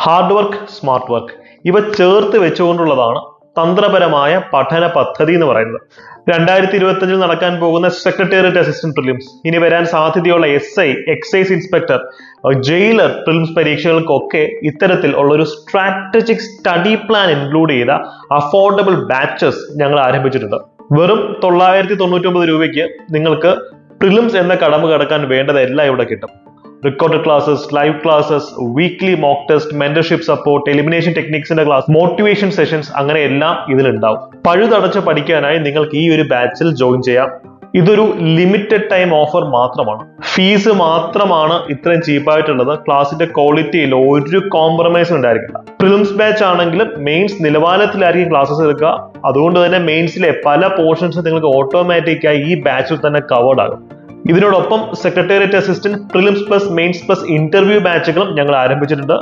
Hard work, smart work ഇവ ചേർത്ത് വെച്ചുകൊണ്ടുള്ളതാണ് തന്ത്രപരമായ പഠന പദ്ധതി എന്ന് പറയുന്നത്. 2025 നടക്കാൻ പോകുന്ന സെക്രട്ടേറിയറ്റ് അസിസ്റ്റന്റ് പ്രിലിംസ്, ഇനി വരാൻ സാധ്യതയുള്ള SI, excise inspector, jailer prelims പരീക്ഷകൾക്കൊക്കെ ഇത്തരത്തിൽ ഉള്ള ഒരു സ്ട്രാറ്റജിക് സ്റ്റഡി പ്ലാൻ ഇൻക്ലൂഡ് ചെയ്ത അഫോർഡബിൾ ബാച്ചസ് ഞങ്ങൾ ആരംഭിച്ചിട്ടുണ്ട്. വെറും 999 രൂപയ്ക്ക് നിങ്ങൾക്ക് പ്രിലിംസ് എന്ന കടമ കടക്കാൻ വേണ്ടതെല്ലാം ഇവിടെ കിട്ടും. recorded classes, live classes, weekly mock test, mentorship support, elimination techniques in class, motivation sessions അങ്ങനെ എല്ലാം ഇതിലുണ്ടാവും. പഴുതടച്ച് പഠിക്കാനായി നിങ്ങൾക്ക് ഈ ഒരു ബാച്ചിൽ ജോയിൻ ചെയ്യാം. ഇതൊരു ലിമിറ്റഡ് ടൈം ഓഫർ മാത്രമാണ്. ഫീസ് മാത്രമാണ് ഇത്രയും ചീപ്പായിട്ടുള്ളത്. ക്ലാസിന്റെ ക്വാളിറ്റിയിൽ ഒരു കോംപ്രമൈസും ഉണ്ടായിരിക്കില്ല. പ്രിലിംസ് ബാച്ച് ആണെങ്കിലും മെയിൻസ് നിലവാരത്തിലായിരിക്കും ക്ലാസ്സസ് എടുക്കുക. അതുകൊണ്ട് തന്നെ മെയിൻസിലെ പല പോർഷൻസ് നിങ്ങൾക്ക് ഓട്ടോമാറ്റിക്കായി ഈ ബാച്ചിൽ തന്നെ കവേർഡ് ആകും. ഇതിനോടൊപ്പം secretariat assistant, prelims plus mains plus interview ബാച്ചുകളും ഞങ്ങൾ ആരംഭിച്ചിട്ടുണ്ട്.